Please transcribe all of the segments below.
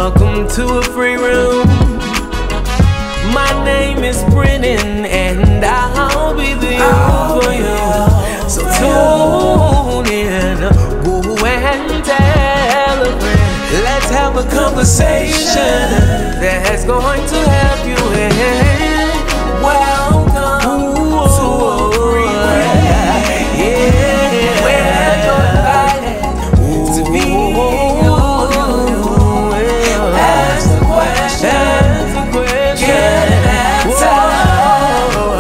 Welcome to a free room. My name is Brennen, and I'll be the you for you. So tune in, woo and tell a friend. Let's have a conversation that's going to help you. Welcome to a free room. Yeah, where you're invited to be you. Ask the question, get an answer.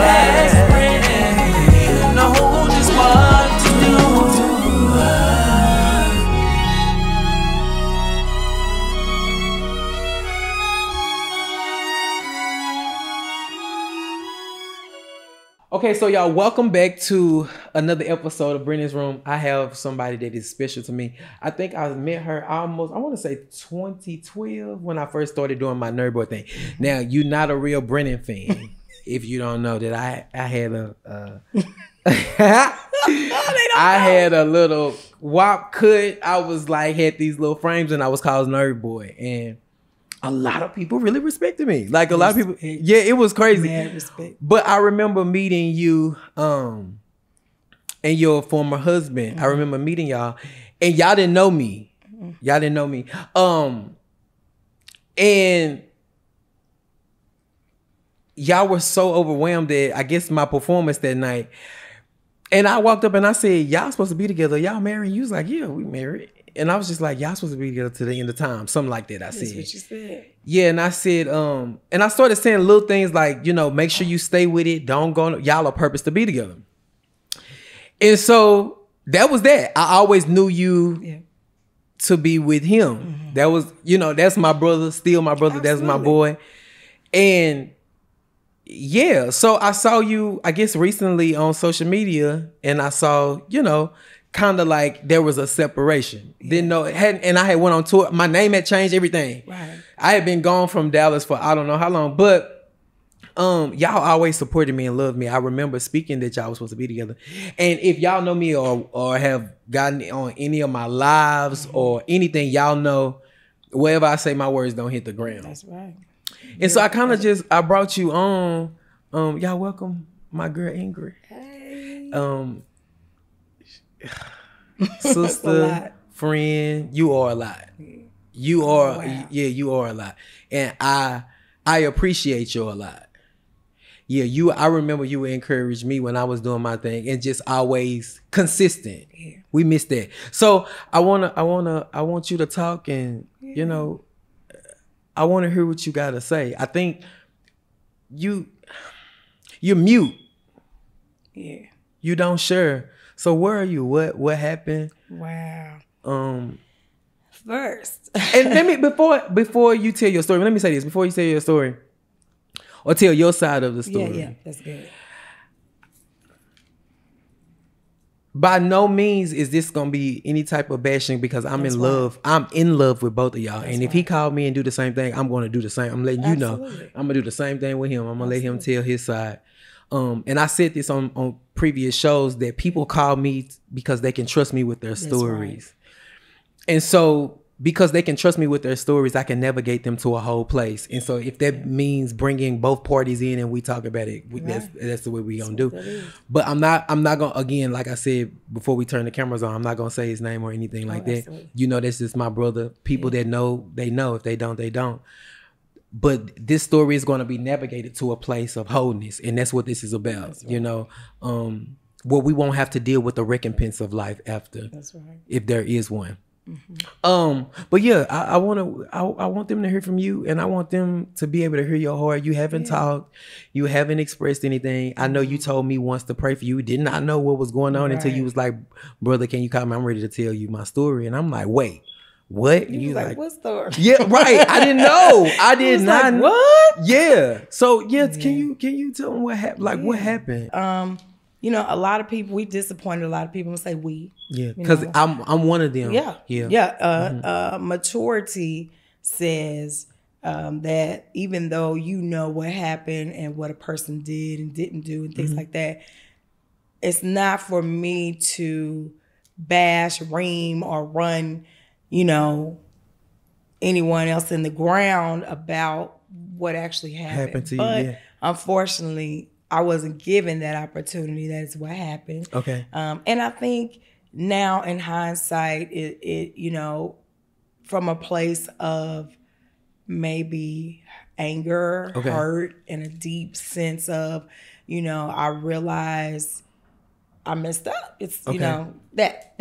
Ask Brennen, you know just what to do. Okay, so y'all, welcome back to another episode of Brennen's Room. I have somebody that is special to me. I think I met her almost, I want to say 2012 when I first started doing my nerd boy thing. Now, you're not a real Brennen fan if you don't know that I had a I had a little wop cut. I was like, had these little frames and I was called Nerd Boy. And a lot of people really respected me. Like a lot of people, yeah, it was crazy. Mad respect. But I remember meeting you and your former husband. I remember meeting y'all, and y'all didn't know me. Y'all didn't know me. And y'all were so overwhelmed that I guess my performance that night. And I walked up and I said, y'all supposed to be together. Y'all married? You was like, yeah, we married. And I was just like, y'all supposed to be together to the end of time. Something like that, I said. That's what you said. Yeah, and I said, and I started saying little things like, you know, make sure you stay with it. Don't go, y'all are purpose to be together. And so that was that. I always knew you to be with him. That was, you know, that's my brother, still my brother. Absolutely. That's my boy. And yeah, so I saw you, I guess, recently on social media, and I saw, you know, kind of like there was a separation. Didn't know it hadn't, and I had went on tour. My name had changed, everything. Right. I had been gone from Dallas for I don't know how long, but y'all always supported me and loved me. I remember speaking that y'all was supposed to be together. And if y'all know me or have gotten on any of my lives or anything, y'all know wherever I say my words don't hit the ground. That's right. And so I kind of I brought you on. Y'all welcome my girl Ingrid. Hey. Sister, friend, you are a lot. You are, wow. Yeah, you are a lot. And I appreciate you a lot. Yeah, I remember you encouraged me when I was doing my thing and just always consistent. Yeah. We missed that. So I want you to talk and, you know, I want to hear what you got to say. I think you're mute. Yeah. You don't share. So where are you? What happened? Wow. First. And let me before you tell your story, let me say this. Before you tell your story or tell your side of the story. Yeah, that's good. By no means is this gonna be any type of bashing because I'm in love. I'm in love with both of y'all. And if he called me and do the same thing, I'm gonna do the same. I'm letting you know. I'm gonna do the same thing with him. I'm gonna let him tell his side. And I said this on previous shows that people call me because they can trust me with their stories. Right. And so because they can trust me with their stories, I can navigate them to a whole place. And so if that means bringing both parties in and we talk about it, that's the way we gonna do. But I'm not gonna, again, like I said before we turn the cameras on, I'm not gonna say his name or anything like that. Absolutely. You know, that's just my brother. People that know, they know. If they don't, they don't. But this story is going to be navigated to a place of wholeness. And that's what this is about, right. You know, where we won't have to deal with the recompense of life after, that's right. If there is one. Mm-hmm. But yeah, I want them to hear from you, and I want them to be able to hear your heart. You haven't talked, you haven't expressed anything. I know you told me once to pray for you. Did not know what was going on until you was like, brother, can you call me? I'm ready to tell you my story. And I'm like, wait. What? You like, what story? Yeah, right. I didn't know. I did not. Like, what? Yeah. So can you tell them what happened? Like what happened? You know, a lot of people, we disappointed a lot of people and say we. Yeah, because I'm one of them. Yeah. Maturity says that even though you know what happened and what a person did and didn't do and things like that, it's not for me to bash, ream, or run, you know, anyone else in the ground about what actually happened to you. But unfortunately, I wasn't given that opportunity. That's what happened. Okay. And I think now in hindsight, it you know, from a place of maybe anger, hurt, and a deep sense of, you know, I realized I messed up. It's, you know, that.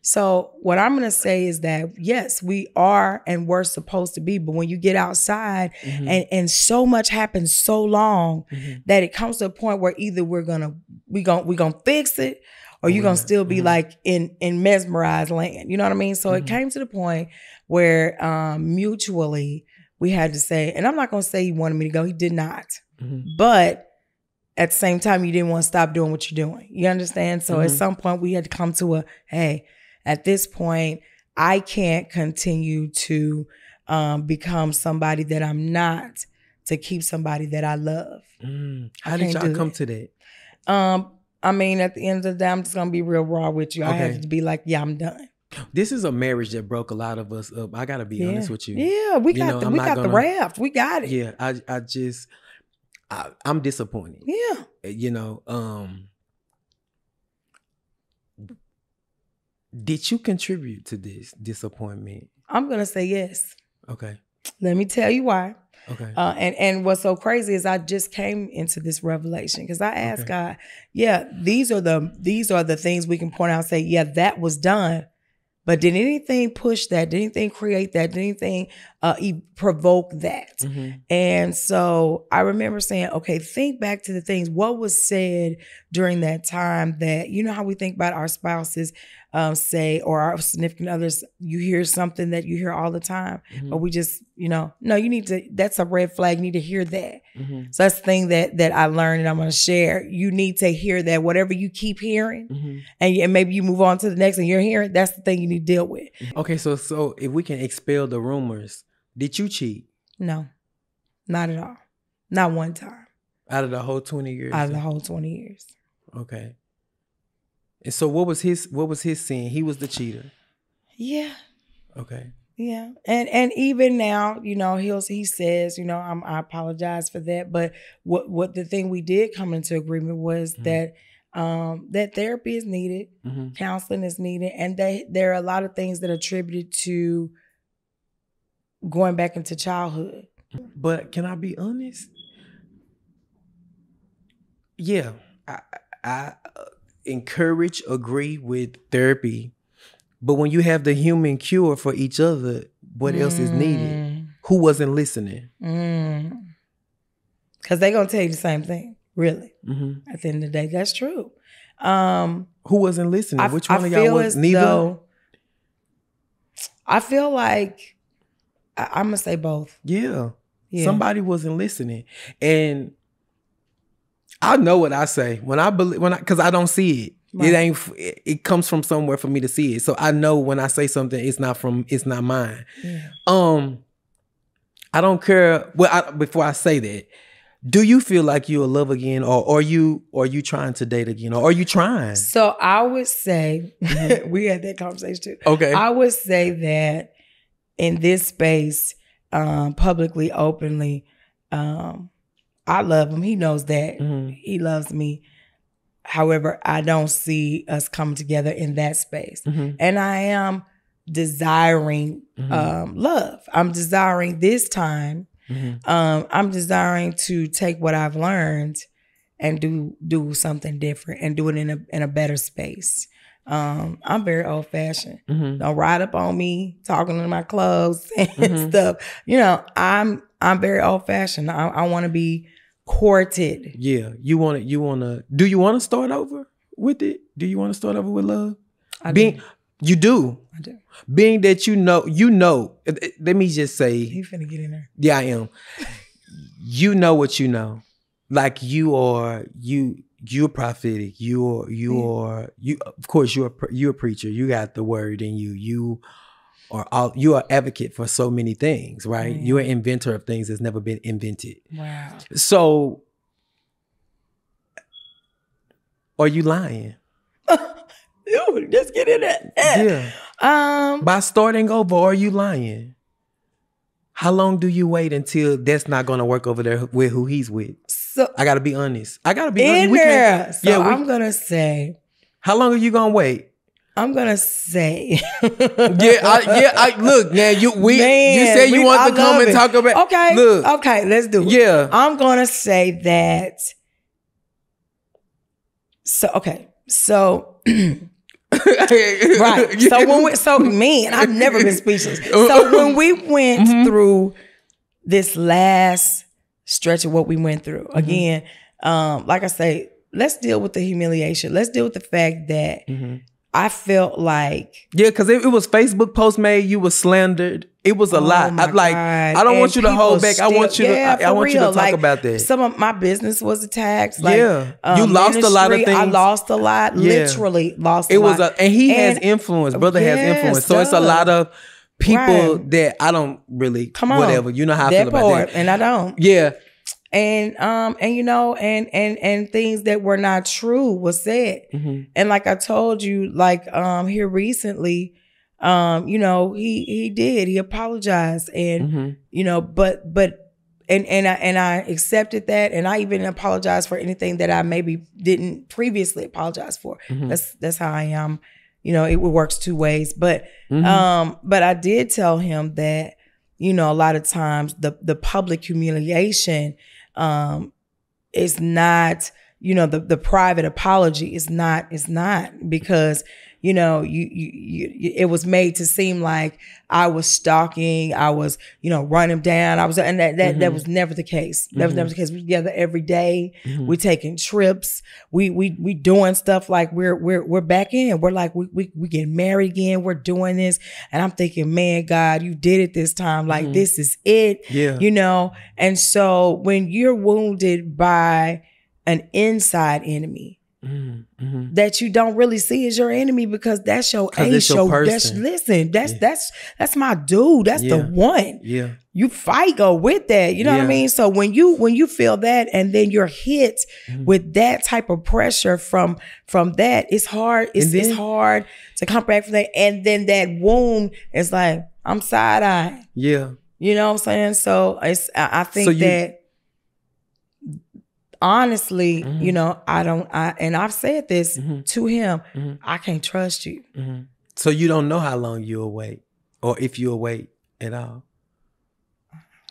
So what I'm going to say is that, yes, we are and we're supposed to be. But when you get outside and so much happens so long that it comes to a point where either we're going to fix it or you're going to still be like in mesmerized land. You know what I mean? So it came to the point where mutually we had to say, and I'm not going to say he wanted me to go. He did not. But at the same time, you didn't want to stop doing what you're doing. You understand? So at some point we had to come to hey, at this point, I can't continue to become somebody that I'm not to keep somebody that I love. How did y'all come to that? I mean, at the end of the day, I'm just going to be real raw with you. I have to be like, yeah, I'm done. This is a marriage that broke a lot of us up. I got to be honest with you. Yeah, we got the raft. We got it. Yeah, I'm disappointed. Yeah. You know, did you contribute to this disappointment? I'm going to say yes. Okay. Let me tell you why. Okay. And what's so crazy is I just came into this revelation because I asked God, these are the things we can point out and say, yeah, that was done. But did anything push that? Did anything create that? Did anything provoke that? And so I remember saying, okay, think back to the things, what was said during that time that, you know how we think about our spouses say, or our significant others, you hear something that you hear all the time, but we just, you know, no, you need to, that's a red flag. You need to hear that. So that's the thing that I learned and I'm going to share. You need to hear that whatever you keep hearing and maybe you move on to the next and you're hearing, that's the thing you need to deal with. Okay. So if we can expel the rumors, did you cheat? No, not at all. Not one time. Out of the whole 20 years? Out of the whole 20 years. Okay. And so what was his sin? He was the cheater. Yeah. Okay. Yeah. And even now, you know, he says, you know, I apologize for that. But what the thing we did come into agreement was that that therapy is needed, counseling is needed, and there are a lot of things that are attributed to going back into childhood. But can I be honest? Yeah, I encourage, agree with therapy, but when you have the human cure for each other, what else is needed? Who wasn't listening? Because they're gonna tell you the same thing, really. At the end of the day, that's true. Who wasn't listening? Which one of y'all was? Neither. I feel like I'm gonna say both. Yeah, somebody wasn't listening, and I know what I say because I don't see it. Right. It comes from somewhere for me to see it. So I know when I say something, it's not mine. Yeah. I don't care. Well, before I say that, do you feel like you'll love again, or are you trying to date again, or are you trying? So I would say we had that conversation too. Okay. I would say that in this space, publicly, openly, I love him. He knows that. He loves me. However, I don't see us coming together in that space. And I am desiring love. I'm desiring this time. I'm desiring to take what I've learned and do something different and do it in a better space. I'm very old fashioned. Don't ride up on me talking in my clothes and stuff. You know, I'm very old fashioned. I want to be courted. Yeah. Do you want to start over with it? Do you want to start over with love? You do. I do. Being that you know, let me just say. You finna get in there. Yeah, I am. You know what you know. Like you're prophetic. Of course you're a preacher. You got the word in you. You are advocate for so many things, right? You're an inventor of things that's never been invented. Wow. So are you lying? Dude, just get in there. Yeah. By starting over, are you lying? How long do you wait until that's not going to work over there with who he's with? So I got to be honest. I'm going to say. How long are you going to wait? I'm gonna say, Look, now you said you want to come and talk about. Okay, let's do it. Yeah, I'm gonna say that. Right. So I've never been speechless. So when we went through this last stretch of what we went through, again, like I say, let's deal with the humiliation. Let's deal with the fact that. I felt like... Yeah, because it was Facebook posts made, you was slandered. It was a lot. I don't want you to hold back. I want you to talk about that. Some of my business was attacked. Like, you lost a lot of things. I lost a lot. Literally lost a lot. And he has influence. Brother has influence. So it's a lot of people that I don't really... Come on. Whatever. You know how I feel about that. And I don't. Yeah. And you know, and things that were not true was said. And like I told you, like here recently, you know, he apologized, and you know, but I accepted that, and I even apologized for anything that I maybe didn't previously apologize for. That's how I am. You know, it works two ways. But I did tell him that, you know, a lot of times the public humiliation is not, you know, the private apology is not because, you know, you it was made to seem like I was stalking, I was, you know, running him down. That was never the case. That was never the case. We're together every day. We're taking trips. We doing stuff like we're back in. We're like, we getting married again. We're doing this. And I'm thinking, man, God, you did it this time. Like, this is it. Yeah. You know? And so when you're wounded by an inside enemy, that you don't really see as your enemy, because that's your person. That's my dude. That's the one. Yeah. You go with that. You know what I mean? So when you feel that, and then you're hit with that type of pressure from that, it's hard. It's hard to come back from that. And then that wound is like, I'm side-eyeing. Yeah. You know what I'm saying? So I think that honestly, you know, and I've said this to him, I can't trust you. So you don't know how long you'll wait, or if you'll wait at all.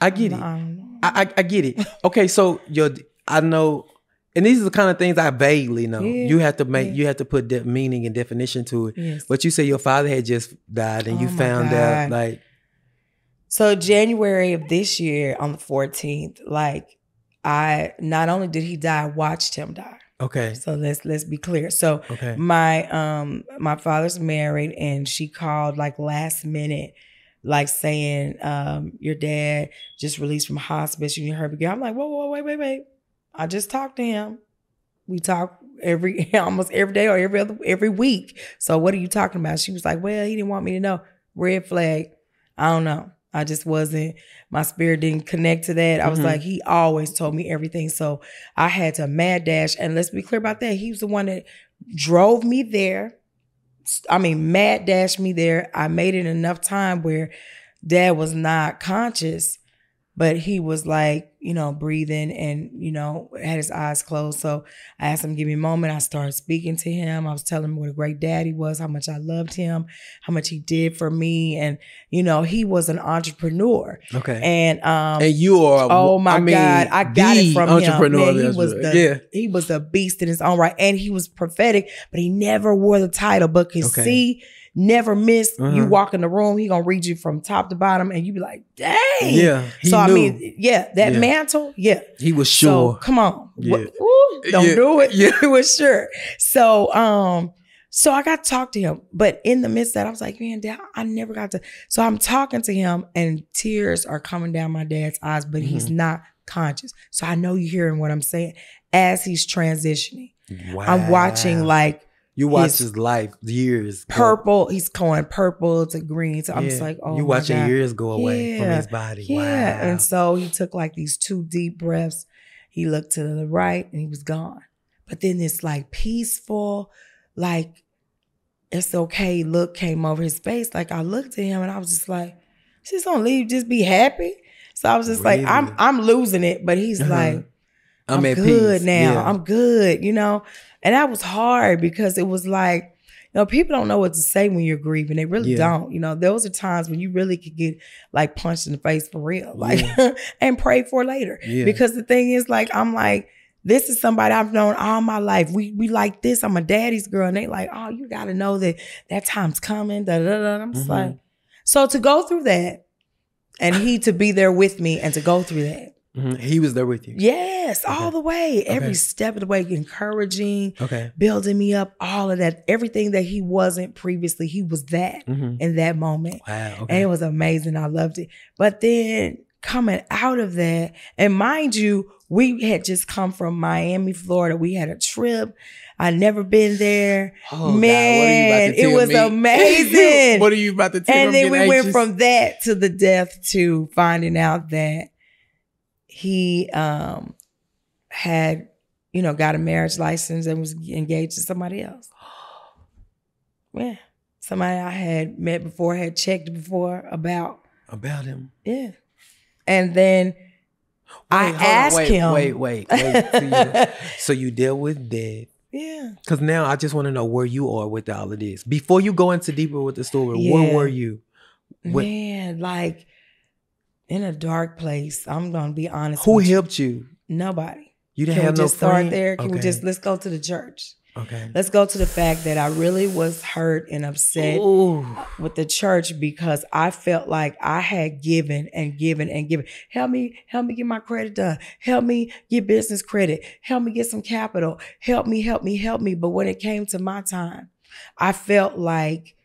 I get it. I get it. Okay, so I know, and these are the kind of things I vaguely know. Yeah, you have to put that meaning and definition to it. Yes. But you say your father had just died, and you found out like. So January of this year on the 14th, like, not only did he die, I watched him die. Okay. So let's be clear. So my father's married, and she called like last minute, like saying, your dad just released from hospice. You need to hurry again. I'm like, whoa, wait. I just talked to him. We talk almost every day or every week. So what are you talking about? She was like, well, he didn't want me to know. Red flag. I don't know. I just wasn't, my spirit didn't connect to that. I was like, he always told me everything. So I had to mad dash. And let's be clear about that. He was the one that drove me there. Mad dashed me there. I made it enough time where Dad was not conscious, but he was like, you know, breathing and, you know, had his eyes closed. So I asked him to give me a moment. I started speaking to him. I was telling him what a great dad he was, how much I loved him, how much he did for me. And, you know, he was an entrepreneur. Okay. And you are, God, I got it from entrepreneur him. He was a beast in his own right. And he was prophetic, but he never wore the title. But see, never missed. You walk in the room, he gonna read you from top to bottom, and you be like, dang. Yeah. So knew. That mantle, he was sure. So come on. Don't do it. Yeah. He was sure. So so I got to talk to him. But in the midst of that, I was like, man, Dad, I never got to. So I'm talking to him, and tears are coming down my dad's eyes, but he's not conscious. So I know you're hearing what I'm saying as he's transitioning. Wow. I'm watching like, you watch his life, years. Purple, he's going purple to green. So I'm just like, oh, you watching years go away from his body. Yeah. Wow. And so he took like these 2 deep breaths. He looked to the right and he was gone. But then this like peaceful, like, it's okay look came over his face. Like I looked at him and I was just like, She's gonna leave, just be happy. So I was just like, I'm losing it. But he's like, I'm at good peace. now. Yeah. I'm good, you know? And that was hard because it was like, you know, people don't know what to say when you're grieving. They really don't. You know, those are times when you really could get like punched in the face for real. Like, and pray for later. Yeah. Because the thing is, like, I'm like, this is somebody I've known all my life. We like this. I'm a daddy's girl. And they like, oh, you got to know that time's coming. Da, da, da. I'm just like, so to go through that and he to be there with me and to go through that. He was there with you. Yes, all the way. Every step of the way, encouraging, building me up, all of that. Everything that he wasn't previously, he was that in that moment. Wow. Okay. And it was amazing. I loved it. But then coming out of that, and mind you, we had just come from Miami, Florida. We had a trip. I'd never been there. Oh, man, God, what are you about to tell it was amazing. What are you about to tell me? And then we went from that to the death to finding out that he had, you know, got a marriage license and was engaged to somebody else. Yeah. Somebody I had met before, had checked before about him. Yeah. And then I asked him. Wait. So you dealt with that. Yeah. Because now I just want to know where you are with all of this. Before you go into deeper with the story, where were you? Man, like in a dark place. I'm going to be honest. Who helped you? Nobody. You didn't have no friend? Start there? Can we just, let's go to the church. Okay. Let's go to the fact that I really was hurt and upset with the church because I felt like I had given and given and given. Help me get my credit done. Help me get business credit. Help me get some capital. Help me. But when it came to my time, I felt like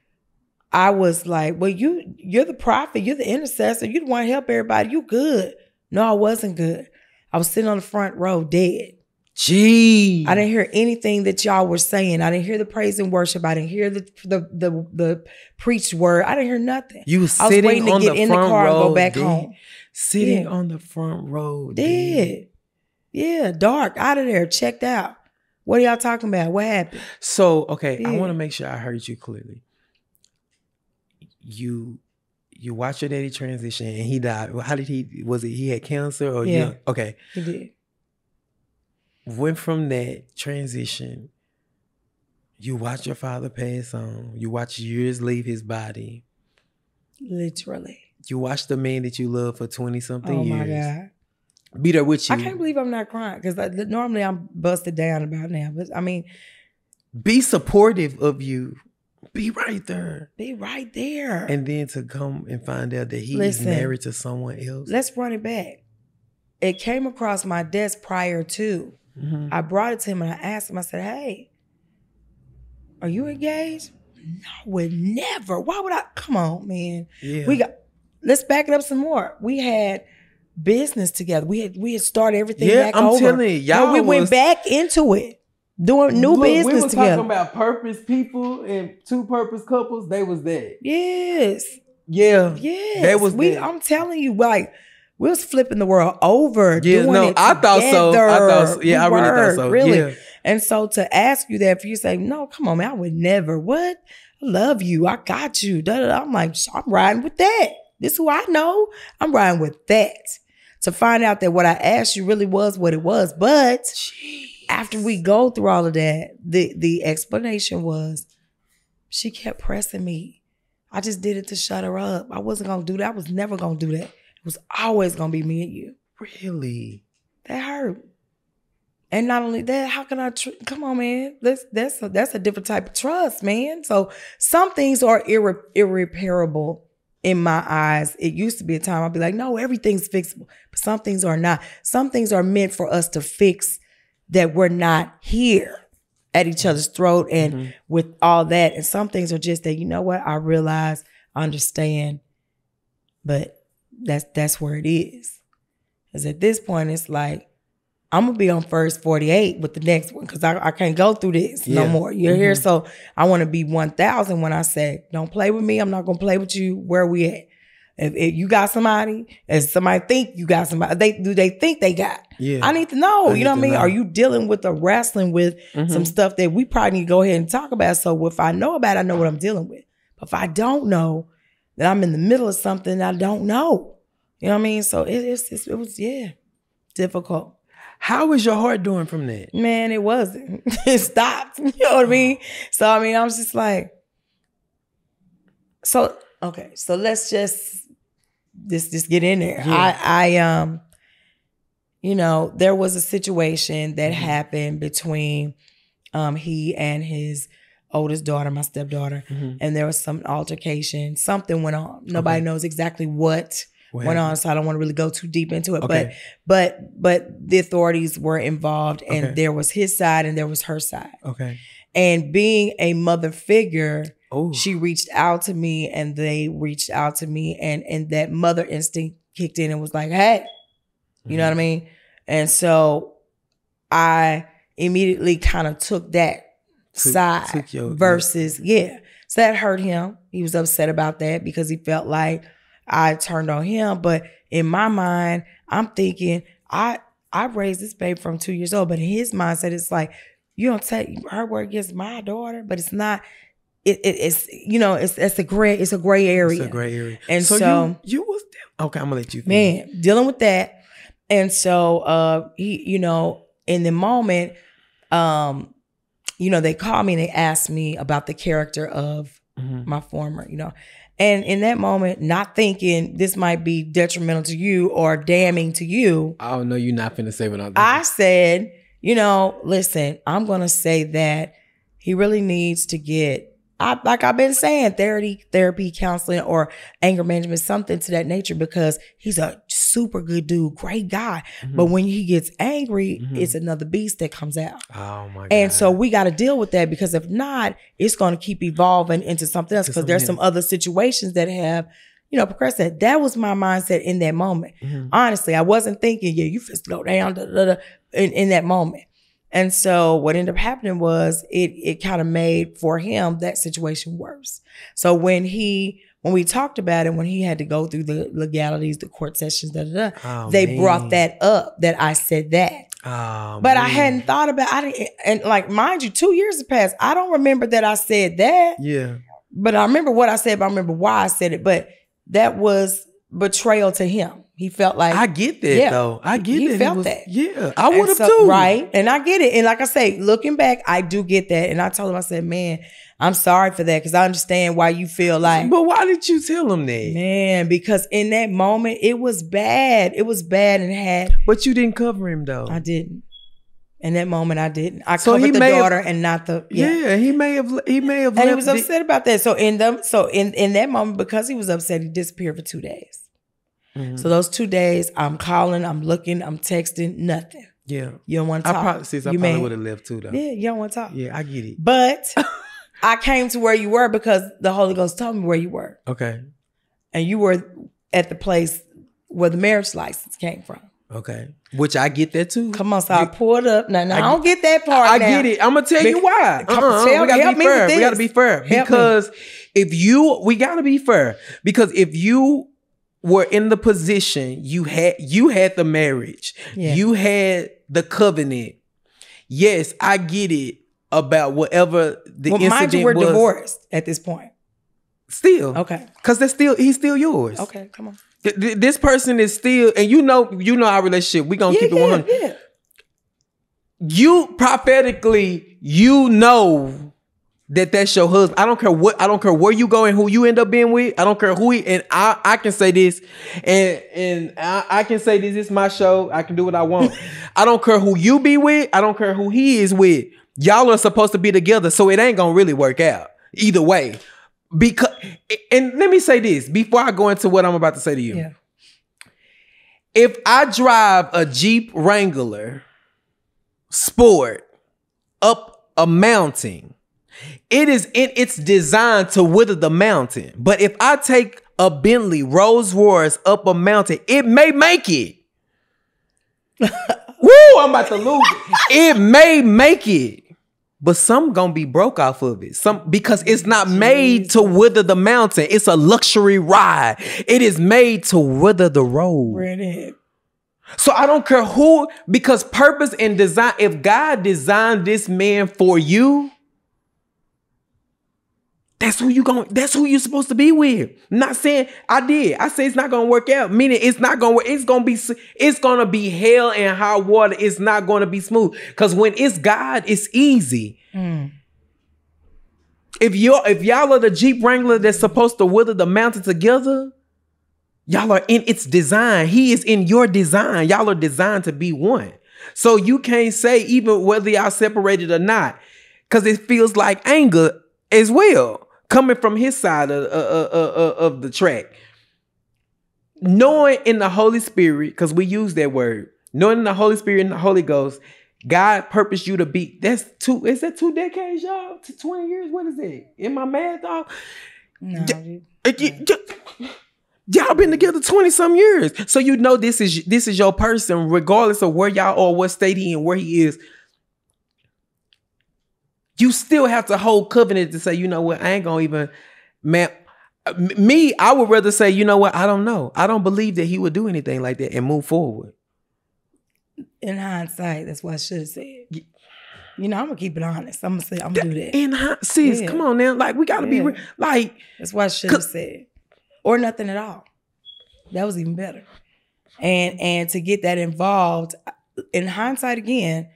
I was like, well, you're the prophet. You're the intercessor. You want to help everybody. You good. No, I wasn't good. I was sitting on the front row dead. Gee. I didn't hear anything that y'all were saying. I didn't hear the praise and worship. I didn't hear the preached word. I didn't hear nothing. You was sitting I was waiting on to get in the car and go back home. Sitting on the front row. Dead. Yeah, dark, out of there, checked out. What are y'all talking about? What happened? So, okay, I want to make sure I heard you clearly. You watched your daddy transition and he died. How did he had cancer or okay. He did. Went from that transition, you watch your father pass on. You watch years leave his body. Literally. You watch the man that you love for 20-something years. Oh, my God. Be there with you. I can't believe I'm not crying because normally I'm busted down about now. But, I mean. Be supportive of you. Be right there. Be right there. And then to come and find out that he is married to someone else. Let's run it back. It came across my desk prior to. I brought it to him and I asked him, I said, hey, are you engaged? No, I would never. Why would I? Come on, man. Yeah. Let's back it up some more. We had business together. We had started everything back over. Yeah, I'm telling you. We went back into it. Doing new business we was together. Talking about purpose people and two purpose couples. They was that. Yes. Yeah. Yes. That was that. I'm telling you, like, we was flipping the world over. Yeah, doing it I thought so. I really thought so. Really. Yeah. And so to ask you that, for you to say, no, come on, man, I would never. What? I love you. I got you. I'm like, I'm riding with that. This is who I know. I'm riding with that. To find out that what I asked you really was what it was. But after we go through all of that, the explanation was she kept pressing me. I just did it to shut her up. I wasn't going to do that. I was never going to do that. It was always going to be me and you. Really? That hurt. And not only that, how can I, come on, man. That's a different type of trust, man. So some things are irreparable in my eyes. It used to be a time I'd be like, no, everything's fixable. But some things are not. Some things are meant for us to fix that we're not here at each other's throat and with all that. And some things are just that, you know what, I realize, I understand, but that's where it is. Because at this point, it's like, I'm going to be on first 48 with the next one because I can't go through this no more. You're here, so I want to be 1,000 when I say, don't play with me. I'm not going to play with you. Where we at? If you got somebody, if somebody think you got somebody, do they think they got? Yeah. I need to know. You know what I mean? Are you dealing with or wrestling with some stuff that we probably need to go ahead and talk about? So if I know about it, I know what I'm dealing with. But if I don't know, that I'm in the middle of something I don't know. You know what I mean? So it was difficult. How is your heart doing from that? Man, it wasn't. It stopped. You know what I mean? So I mean, I was just like, so okay. So let's just get in there. Yeah. You know, there was a situation that happened between he and his oldest daughter, my stepdaughter, and there was some altercation. Something went on. Nobody knows exactly what went on, so I don't want to really go too deep into it. Okay. But the authorities were involved, and there was his side and there was her side. Okay. And being a mother figure, she reached out to me, and they reached out to me, and that mother instinct kicked in and was like, "Hey," you know what I mean? And so I immediately kind of took that side versus so that hurt him. He was upset about that because he felt like I turned on him. But in my mind, I'm thinking I raised this baby from 2 years old, but in his mindset, it's like, you don't take her word against my daughter, but it's not. It's you know, it's a gray area. It's a gray area. And so you was okay. I'm gonna let you finish. Man, dealing with that. And so he, you know, in the moment, you know, they called me and they asked me about the character of my former, you know. And in that moment, not thinking this might be detrimental to you or damning to you. Oh, no, you're not finna say what I'm thinking. I said, you know, listen, I'm going to say that he really needs to get, like I've been saying, therapy, counseling, or anger management, something to that nature, because he's a super good dude, great guy. But when he gets angry, it's another beast that comes out. Oh my God. And so we got to deal with that, because if not, it's going to keep evolving into something else, because there's some other situations that have, you know, progressed. That was my mindset in that moment. Honestly, I wasn't thinking, you first go down in that moment. And so what ended up happening was it kind of made for him that situation worse. So when we talked about it, when he had to go through the legalities, the court sessions, they brought that up, that I said that. But I hadn't thought about it. And like, mind you, 2 years have passed. I don't remember that I said that. Yeah. But I remember what I said, but I remember why I said it. But that was betrayal to him. He felt like, I get that though. I get he that. Felt that. Yeah, I would have too. Right. And I get it. And like I say, looking back, I do get that. And I told him, I said, man, I'm sorry for that, because I understand why you feel like. But why did you tell him that? Man, because in that moment, it was bad. It was bad and had. But you didn't cover him though. I didn't. In that moment, I didn't. I covered the daughter and not the. Yeah, he may have. And he was upset about that. So in that moment, because he was upset, he disappeared for 2 days. So those 2 days, I'm calling, I'm looking, I'm texting, nothing. Yeah. You don't want to talk. I probably would have left too though. Yeah, you don't want to talk. Yeah, I get it. But I came to where you were because the Holy Ghost told me where you were. Okay. And you were at the place where the marriage license came from. Okay. Which I get that too. Come on, so I pulled up. Now, I don't get that part. I get it. I'm gonna tell you why. We gotta be fair. We gotta be fair. Because we gotta be fair. Because if you were in the position, you had the marriage, you had the covenant. Yes, I get it about whatever the incident mind you, we're was. Divorced at this point. Still, okay, because he's still yours. Okay, come on. This person is still, and you know our relationship. We gonna keep it 100. Yeah. You prophetically, you know that's your husband. I don't care where you go and who you end up being with. I don't care who and I can say this, and I can say this is my show. I can do what I want. I don't care who you be with. I don't care who he is with. Y'all are supposed to be together, so it ain't gonna really work out either way. Because, and let me say this before I go into what I'm about to say to you. Yeah. If I drive a Jeep Wrangler Sport up a mountain, it's designed to wither the mountain. But if I take a Bentley Rolls Royce up a mountain, it may make it. Woo! I'm about to lose it. It may make it. But some gonna be broke off of it. Because it's not made to wither the mountain. It's a luxury ride. It is made to wither the road. Brennen. So I don't care who, because purpose and design, if God designed this man for you, that's who you're supposed to be with. I'm not saying I did. I say it's not gonna work out. Meaning it's not gonna work. It's gonna be hell and high water. It's not gonna be smooth. Because when it's God, it's easy. If y'all are the Jeep Wrangler that's supposed to wither the mountain together, y'all are in its design. He is in your design. Y'all are designed to be one. So you can't say even whether y'all separated or not, because it feels like anger as well, coming from his side of the track. Knowing in the Holy Spirit, because we use that word, knowing in the Holy Spirit and the Holy Ghost, God purposed you to be, is that 2 decades, y'all? To 20 years? What is it? In my math, dog? No. Y'all been together 20 some years. So you know this is your person, regardless of where y'all or what state he in, where he is. You still have to hold covenant to say, you know what, I ain't gonna even, man. Me, I would rather say, you know what, I don't know. I don't believe that he would do anything like that and move forward. In hindsight, that's what I should have said. You know, I'm gonna keep it honest. I'm gonna do that. Sis, come on now. Like, we gotta be like, that's what I should have said. Or nothing at all. That was even better. And to get that involved, in hindsight again,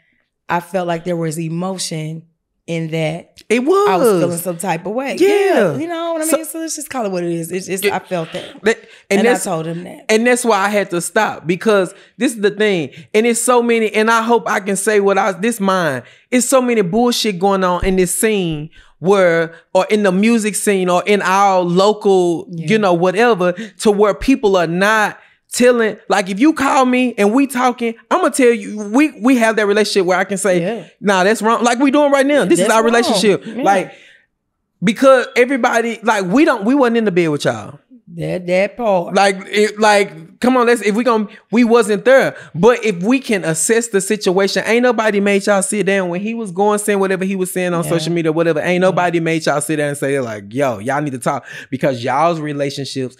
I felt like there was emotion in that. It was. I was feeling some type of way. Yeah. You know what I mean? So let's just call it what it is. It's just, I felt that. And I told him that. And that's why I had to stop, because this is the thing. And it's so many, and I hope I can say it's so many bullshit going on in this scene or in the music scene or in our local, whatever, to where people are not telling, like, if you call me and we talking, I'm gonna tell you, we have that relationship where I can say, nah, that's wrong. Like we doing right now. This is our relationship. Yeah. Like, because everybody, like, we wasn't in the bed with y'all. That part. Like, come on, we wasn't there. But if we can assess the situation, ain't nobody made y'all sit down when he was going, saying whatever he was saying on social media, whatever. Ain't nobody made y'all sit down and say, like, yo, y'all need to talk, because y'all relationship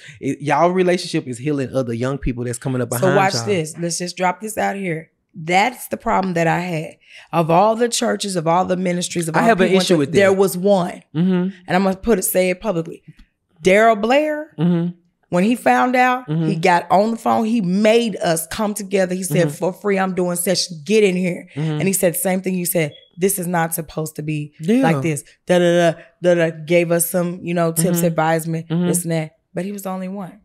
is healing other young people that's coming up behind y'all. So watch this. Let's just drop this out here. That's the problem that I had. Of all the churches, of all the ministries, I have an issue with that. There was one, and I'm gonna say it publicly. Daryl Blair, when he found out, he got on the phone. He made us come together. He said, for free, I'm doing sessions. Get in here. And he said the same thing you said. This is not supposed to be like this. Gave us some, tips, advisement, this and that. But he was the only one.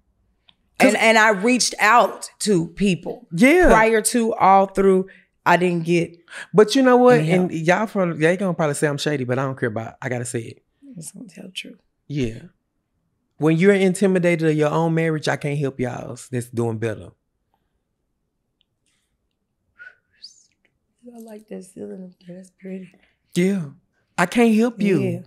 And I reached out to people. Yeah. Prior to, all through, I didn't get. But you know what? And y'all they gonna probably say I'm shady, but I don't care about it. I gotta say it. I'm just gonna tell the truth. Yeah. When you're intimidated of your own marriage, I can't help y'all that's doing better. I like that ceiling up there. That's pretty. Yeah. I can't help you. Yeah.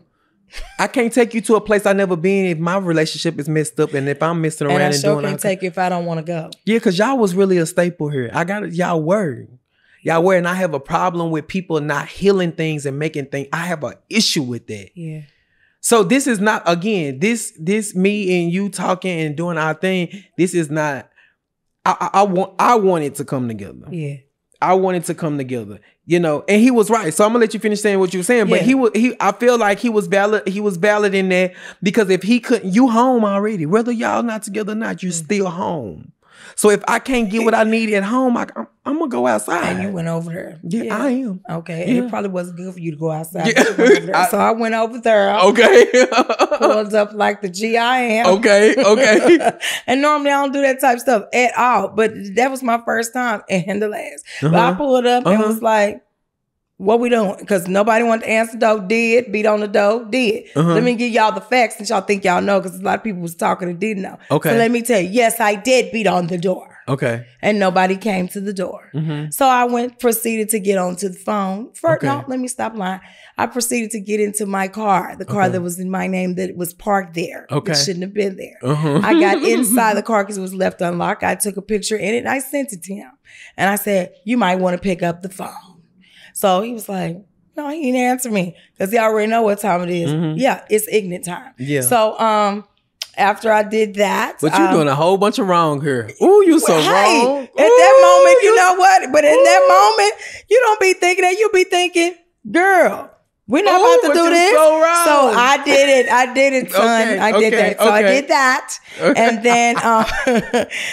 I can't take you to a place I've never been if my relationship is messed up and if I'm messing around and doing. And I can't take it if I don't want to go. Yeah, because y'all was really a staple here. I got it. Y'all were, and I have a problem with people not healing things and making things. I have an issue with that. Yeah. So this is not, again, this me and you talking and doing our thing. This is not. I want it to come together. Yeah. I wanted to come together, and he was right. So I'm gonna let you finish saying what you were saying. But I feel like he was valid. He was valid in that, because if he couldn't, you home already. Whether y'all not together or not, you still home. So if I can't get what I need at home, I'm gonna go outside. And you went over there. Yeah, I am. Okay. And it probably wasn't good for you to go outside. Yeah. So I went over there. Okay. Pulled up like the G I am. Okay. And normally I don't do that type of stuff at all. But that was my first time and the last. But I pulled up and was like, what we doing? Because nobody wanted to answer the door. Did. Beat on the door. Did. Let me give y'all the facts since y'all think y'all know, because a lot of people was talking and didn't know. Okay. So let me tell you, yes, I did beat on the door. Okay. And nobody came to the door. So I proceeded to get onto the phone. No, let me stop lying. I proceeded to get into my car, the car that was in my name that was parked there. Okay. It shouldn't have been there. I got inside the car because it was left unlocked. I took a picture in it and I sent it to him. And I said, you might want to pick up the phone. So he was like, no, he didn't answer me because he already know what time it is. Yeah, it's ignorant time. Yeah. So after I did that. But you're doing a whole bunch of wrong here. Ooh, you so wrong. At that moment, you know what? But in that moment, you don't be thinking that. You be thinking, girl, We're not about to do this. So wrong. So I did it, son. I did that. So I did that. Okay. And then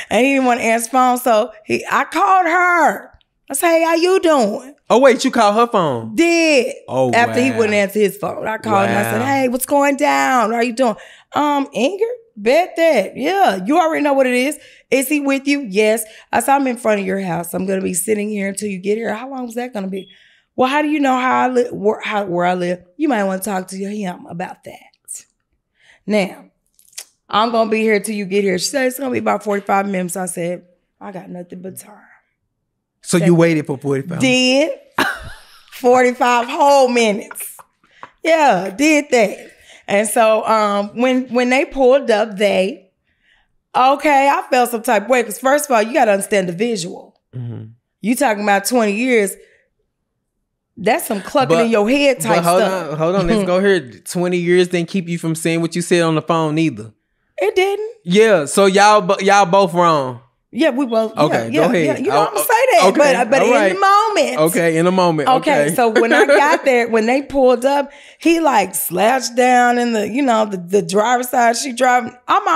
and he didn't want to answer phone. So I called her. I said, hey, how you doing? Oh, wait, you called her phone? Did. Oh, After he wouldn't answer his phone. I called him. I said, hey, what's going down? How you doing? Inger, bet that. Yeah, you already know what it is. Is he with you? Yes. I said, I'm in front of your house. I'm going to be sitting here until you get here. How long is that going to be? Well, how do you know how I live, where I live? You might want to talk to him about that. Now, I'm going to be here till you get here. She said, it's going to be about 45 minutes. I said, I got nothing but time. So you waited for 45 Did. 45 whole minutes. Yeah, did that. And so when they pulled up, I felt some type of way. Because first of all, you got to understand the visual. Mm-hmm. You talking about 20 years. That's some clucking in your head type stuff. Hold on. Let's go here. 20 years didn't keep you from saying what you said on the phone neither. It didn't. Yeah. So y'all both wrong. Yeah, we both. Okay, yeah, go ahead. Yeah. You know, I'm gonna say that, okay, but in the moment. Okay, in a moment. Okay, so when I got there, when they pulled up, he like slouched down in the driver's side. She driving. I'm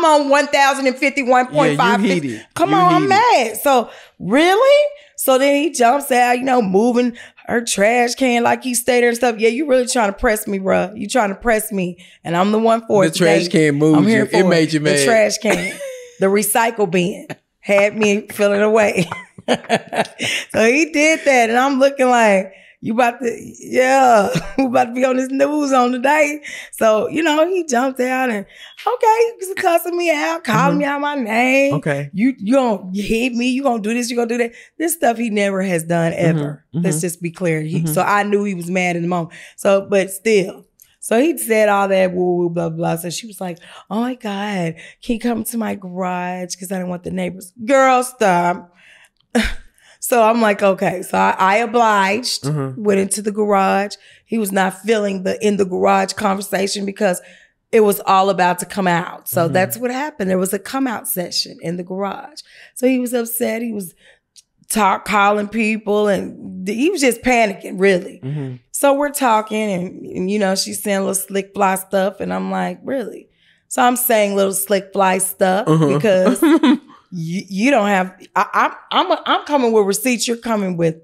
on 1,051.5. Yeah, you heated. Come on, I'm mad. So really? So then he jumps out, moving her trash can like he stayed there and stuff. Yeah, you really trying to press me, bruh. You trying to press me, and I'm the one for it. The trash can moved I'm here you. For it made you mad. The trash can. The recycle bin had me feeling away. So he did that. And I'm looking like, we about to be on this news on today. So, he jumped out and, okay, he's cussing me out, calling me out my name. Okay. You gonna hit me, you gonna do this, you gonna do that. This stuff he never has done ever. Let's just be clear. So I knew he was mad in the moment. So, but still. So he said all that, woo, blah, blah. So she was like, oh my God, can you come to my garage? Because I don't want the neighbors. Girl, stop. So I'm like, okay. So I obliged, went into the garage. He was not feeling the in the garage conversation because it was all about to come out. So that's what happened. There was a come out session in the garage. So he was upset. He was calling people and he was just panicking, really. So we're talking and she's saying little slick fly stuff and I'm like, really? So I'm saying little slick fly stuff because you don't have, I'm coming with receipts, you're coming with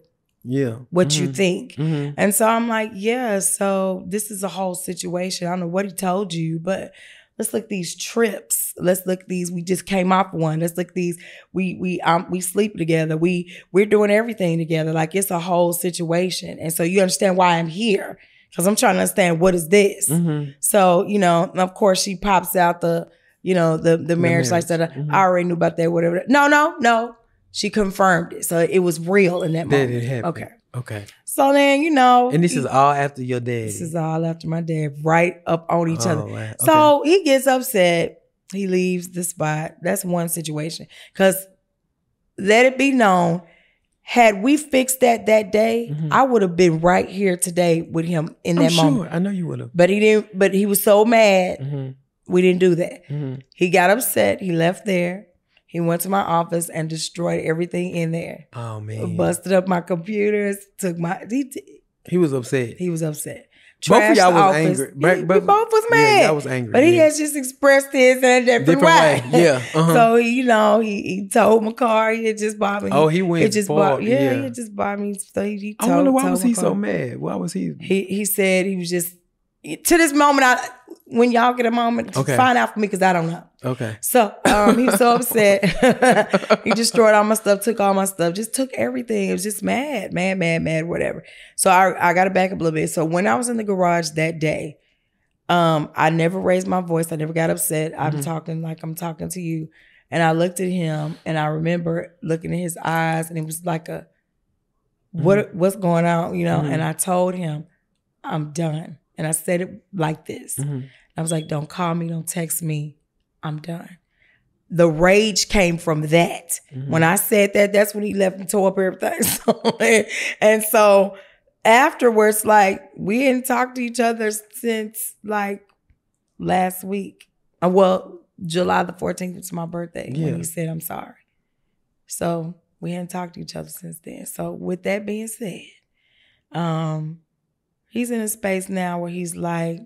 what you think. And so I'm like, yeah, so this is a whole situation. I don't know what he told you, but let's look at these trips. Let's look at these. We just came off one. Let's look at these. We sleep together. We're doing everything together. Like it's a whole situation. And so you understand why I'm here because I'm trying to understand what is this. So of course she pops out the marriage lifestyle. I already knew about that. Whatever. No. She confirmed it. So it was real in that moment. That it happened. Okay. So then, And this is all after your dad. This is all after my dad, right up on each other. Wow. Okay. So he gets upset. He leaves the spot. That's one situation. Because let it be known, had we fixed that day, I would have been right here today with him in that moment. I know you would have. But he didn't. But he was so mad. We didn't do that. He got upset. He left there. He went to my office and destroyed everything in there. Oh, man. Busted up my computers, took my... He was upset. He was upset. Both of y'all was angry. We both was mad. Yeah, I was angry. But he has just expressed his in a different way. Yeah. So, he told McCar he had just bought me. Oh, he went he had just bought me. So he told, I wonder why was he McCar. so mad? Why was he... He said he was just... To this moment, when y'all get a moment, find out for me because I don't know. Okay. So he was so upset. He destroyed all my stuff, took all my stuff, just took everything. It was just mad, whatever. So I got to back up a little bit. So when I was in the garage that day, I never raised my voice. I never got upset. I'm talking like I'm talking to you. And I looked at him and I remember looking in his eyes and it was like what's going on, And I told him, I'm done. And I said it like this. I was like, don't call me, don't text me. I'm done. The rage came from that. When I said that, that's when he left and tore up everything. And so afterwards, like, we didn't talk to each other since like last week. Well, July the 14th was my birthday when he said, I'm sorry. So we hadn't talked to each other since then. So with that being said, He's in a space now where he's like,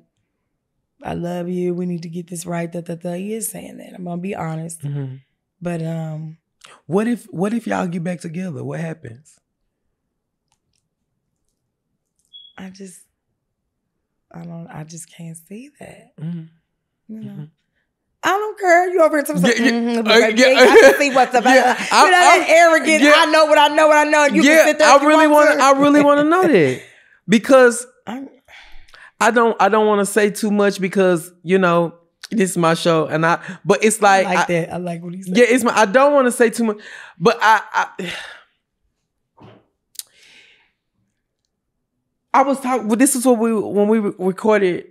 I love you. We need to get this right. He is saying that. I'm gonna be honest. Mm-hmm. But what if y'all get back together? What happens? I just can't see that. Mm-hmm. You know. Mm-hmm. I don't care. You over here to I can see what's up. That arrogant. Yeah. I know what I know. You can sit there. I really want to know that because I don't want to say too much because this is my show but it's like I like that. I like what he said. Yeah, I don't want to say too much, but I was talking. Well, this is what when we recorded.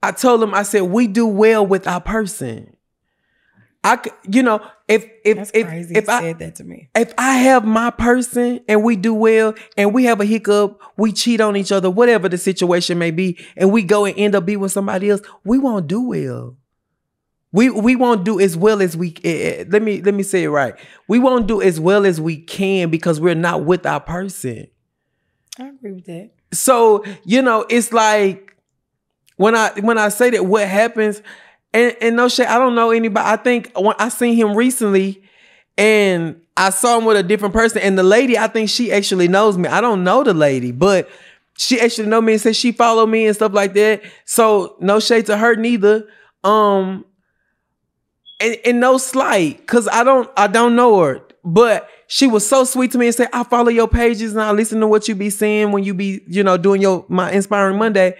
I told him, I said, we do well with our person. If That's crazy. If I said that to me. If I have my person and we do well and we have a hiccup, we cheat on each other, whatever the situation may be, and we go and end up being with somebody else, we won't do well. We won't do as well as we. Let me say it right. We won't do as well as we can because we're not with our person. I agree with that. So it's like. When I say that, what happens, and no shit, I don't know anybody. I think when I seen him recently, and I saw him with a different person, and the lady, I think she actually knows me. I don't know the lady, but she actually know me and said she followed me and stuff like that. So no shade to her neither. And no slight, cause I don't know her, but she was so sweet to me and said, I follow your pages and I listen to what you be saying when you be doing my Inspiring Monday.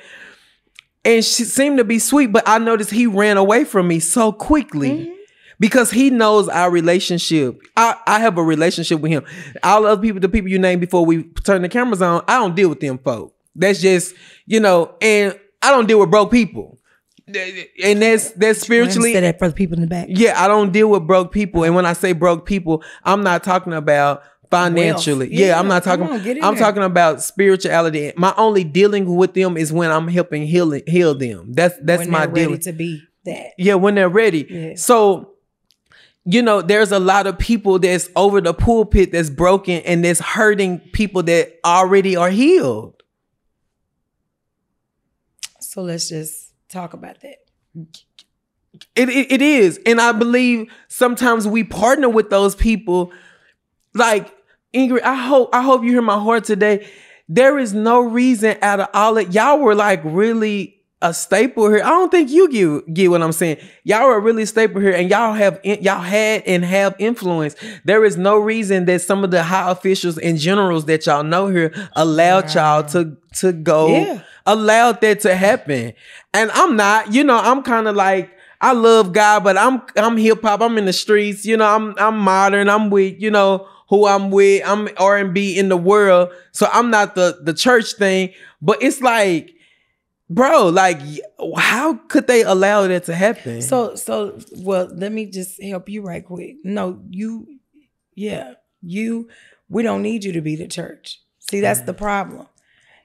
And she seemed to be sweet, but I noticed he ran away from me so quickly because he knows our relationship. I have a relationship with him. All the people you named before we turn the cameras on, I don't deal with them folk. That's just, and I don't deal with broke people. And that's spiritually. Say that for the people in the back. Yeah, I don't deal with broke people. And when I say broke people, I'm not talking about financially. Yeah, I'm not talking. I'm talking about spirituality. My only dealing with them is when I'm helping heal them. That's when my dealing. Ready to be that. Yeah, when they're ready. Yeah. So, there's a lot of people that's over the pulpit that's broken and that's hurting people that already are healed. So let's just talk about that. It is, and I believe sometimes we partner with those people, like. Ingrid, I hope you hear my heart today. There is no reason out of all it. Y'all were like really a staple here. I don't think you get what I'm saying. Y'all were really a staple here, and y'all had and have influence. There is no reason that some of the high officials and generals that y'all know here allowed y'all to go, allowed that to happen. And I'm not, I'm kind of like, I love God, but I'm hip hop. I'm in the streets. I'm modern. I'm with, who I'm with. I'm R&B in the world. So I'm not the church thing, but it's like, bro, like, how could they allow that to happen? So, well, let me just help you right quick. No, we don't need you to be the church. See, that's the problem.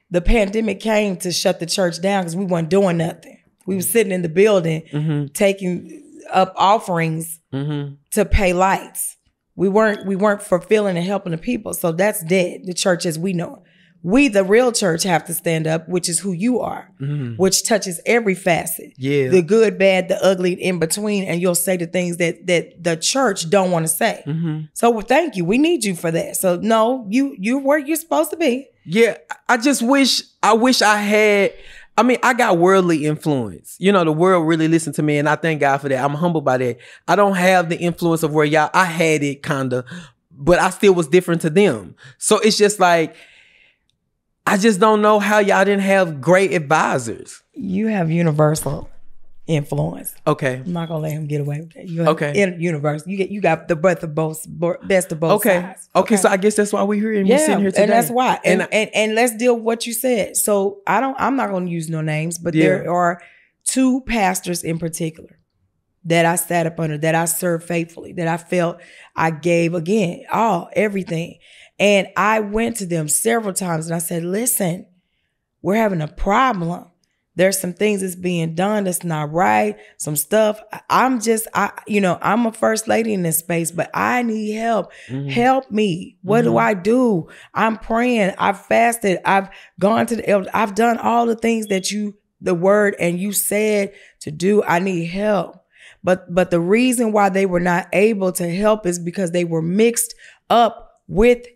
The pandemic came to shut the church down because we weren't doing nothing. We were sitting in the building, taking up offerings to pay lights. We weren't fulfilling and helping the people. So that's dead. The church as we know it. We, the real church, have to stand up, which is who you are, which touches every facet. Yeah. The good, bad, the ugly, in between. And you'll say the things that the church don't want to say. So thank you. We need you for that. So no, you're where you're supposed to be. Yeah. I wish I had, I got worldly influence. The world really listened to me, and I thank God for that. I'm humbled by that. I don't have the influence of where I had it kind of, but I still was different to them. So it's just like, I just don't know how y'all didn't have great advisors. You have universal influence. Okay. I'm not gonna let him get away with that. You have universal. You got the best of both sides. Okay. So I guess that's why we're here and we're sitting here today. And that's why. And let's deal with what you said. So I'm not gonna use no names, but there are two pastors in particular that I sat up under, that I served faithfully, that I felt I gave everything. And I went to them several times and I said, listen, we're having a problem. there's some things that's being done that's not right, some stuff. I'm a first lady in this space, but I need help. Help me. What do I do? I'm praying. I've fasted. I've gone to the elders. I've done all the things that the word and you said to do. I need help. But the reason why they were not able to help is because they were mixed up with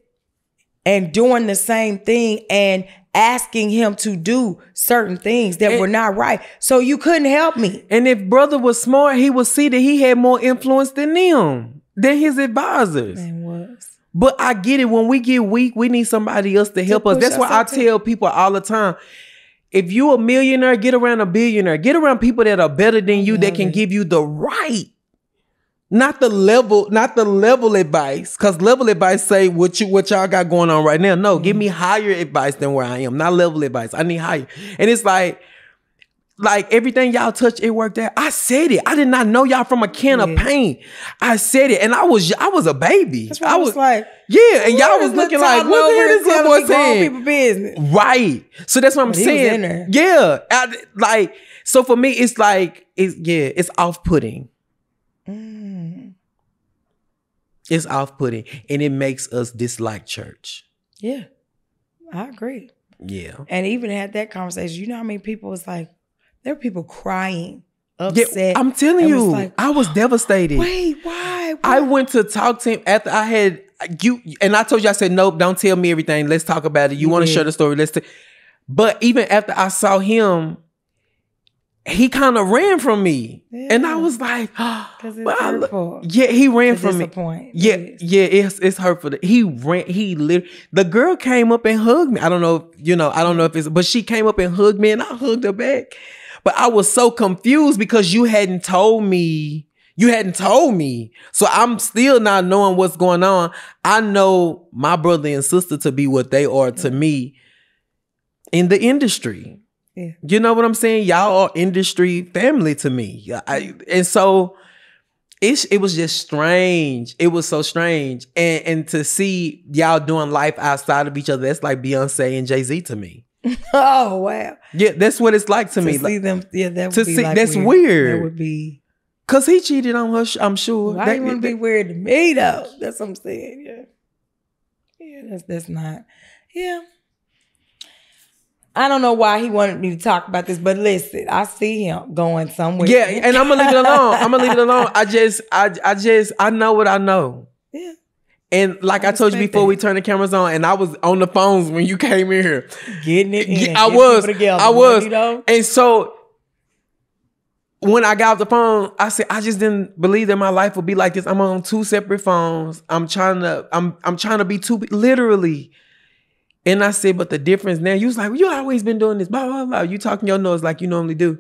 and doing the same thing and asking him to do certain things that were not right. So you couldn't help me. And if brother was smart, he would see that he had more influence than them, than his advisors. Man was. But I get it. When we get weak, we need somebody else to help us. That's why I tell people all the time, if you a millionaire, get around a billionaire. Get around people that are better than you, that can give you the right, not the level advice. Because level advice say what y'all got going on right now. No, give me higher advice than where I am. Not level advice. I need higher. And it's like everything y'all touch, it worked out. I said it. I did not know y'all from a can of paint. I said it, and I was a baby. That's what I was like, and y'all was looking like, what the hell is this boy saying? People business. Right. So that's what I'm saying. Yeah. So for me, it's like, it's off-putting. It's off-putting, and it makes us dislike church. Yeah, I agree. Yeah. And even had that conversation, you know how many people was like, there were people crying, upset. Yeah, I'm telling you, like, I was devastated. Wait, why? I went to talk to him after I had you, and I told you, I said, nope, don't tell me everything. Let's talk about it. You want to share the story? But even after I saw him, he kind of ran from me. Yeah. And I was like, because it's hurtful. Yeah, he ran from me. Yeah, it it's hurtful. He ran, the girl came up and hugged me. I don't know if it's, but she came up and hugged me and I hugged her back. But I was so confused because you hadn't told me. So I'm still not knowing what's going on. I know my brother and sister to be what they are to me in the industry. Yeah. You know what I'm saying? Y'all are industry family to me. And so it was just strange. It was so strange. And to see y'all doing life outside of each other, that's like Beyonce and Jay-Z to me. Oh, wow. Yeah, that's what it's like to me. See them, yeah, that would be like that's weird. That would be. Because he cheated on her, I'm sure. Why you want to be weird to me, though? That's what I'm saying, yeah. Yeah, that's not, yeah. I don't know why he wanted me to talk about this, but listen, I see him going somewhere. Yeah, and I'm gonna leave it alone. I know what I know. Yeah. And like I told you before we turned the cameras on, and I was on the phones when you came in here. Getting it in. I was. And so when I got off the phone, I said, I just didn't believe that my life would be like this. I'm on 2 separate phones. I'm trying to be literally. And I said, but the difference now, you was like, well, you always been doing this, blah, blah, blah. You talking your nose like you normally do.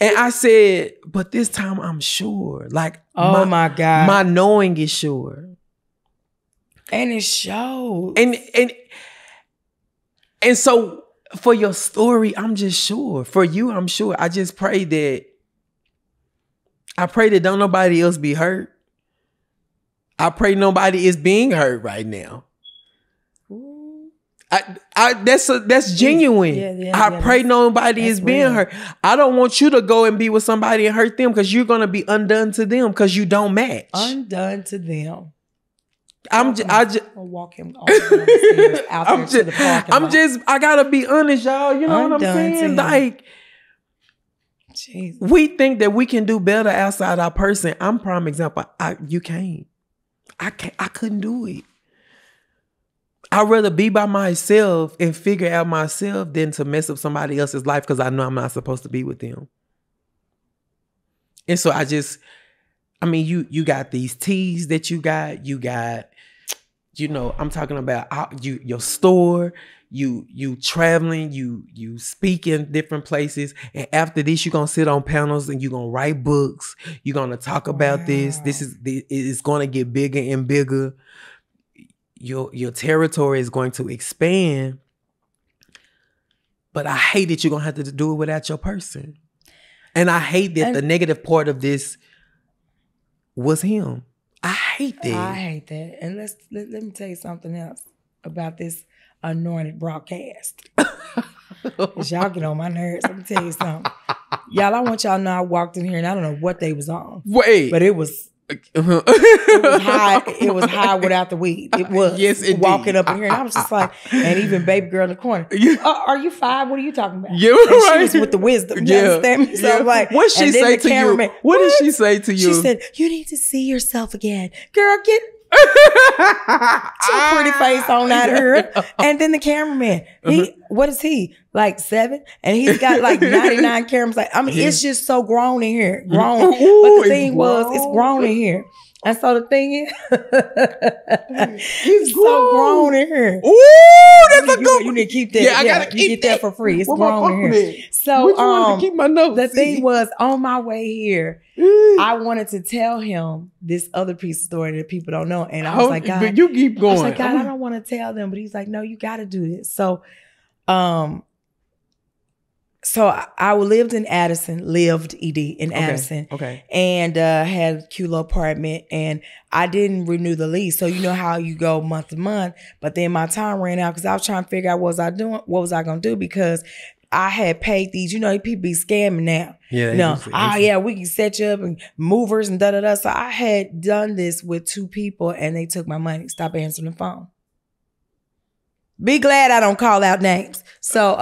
And I said, but this time I'm sure. Like, oh my God. My knowing is sure. And it shows. And so for your story, I'm just sure. For you, I'm sure. I just pray that don't nobody else be hurt. I pray nobody is being hurt right now. That's genuine. Yeah, I pray nobody is being hurt. I don't want you to go and be with somebody and hurt them because you're gonna be undone to them because you don't match. Undone to them. I'll walk him out there to the parking lot. I gotta be honest, y'all. You know what I'm saying? Like, Jesus. We think that we can do better outside our person. I'm prime example. You can't. I couldn't do it. I'd rather be by myself and figure out myself than to mess up somebody else's life because I know I'm not supposed to be with them. And so you got these teas that you got, I'm talking about your store, you traveling, you speak in different places. And after this, you're going to sit on panels and you're going to write books. You're going to talk about this. It's going to get bigger and bigger. Your territory is going to expand, but I hate that you're going to have to do it without your person. And I hate that the negative part of this was him. I hate that. I hate that. And let me tell you something else about this anointed broadcast. 'Cause y'all get on my nerves. Let me tell you something. Y'all, I want y'all to know I walked in here and I don't know what they was on. Wait. But it was high. It was high without the weed. It was. Yes, indeed. Walking up in here, and I was just like, and even baby girl in the corner. Are you 5? What are you talking about? Yeah, and right. she was with the wisdom. You understand me? So I'm like, what she say to you? What did she say to you? She said, "You need to see yourself again, girl. Get your pretty face on out of here." And then the cameraman, what is he? Like 7? And he's got like 99 cameras. Like, I mean, it's just so grown in here. Grown. But the thing was, it's grown in here. And so the thing is, it's so grown in here. Ooh, that's a good. You need to keep that. Yeah, I gotta keep you get that for free. It's Where grown in here. So, which one to keep my notes? The thing was, on my way here, I wanted to tell him this other piece of story that people don't know, and I was like, God, but you keep going. I was like, God, I don't want to tell them, but he's like, no, you got to do this. So, I lived in Addison, in Addison. Okay. And had a cute little apartment, and I didn't renew the lease. So you know how you go month to month, but then my time ran out because I was trying to figure out what was I going to do, because I had paid these, people be scamming now. Yeah. We can set you up and movers and da-da-da. So I had done this with 2 people and they took my money. Stop answering the phone. Be glad I don't call out names. So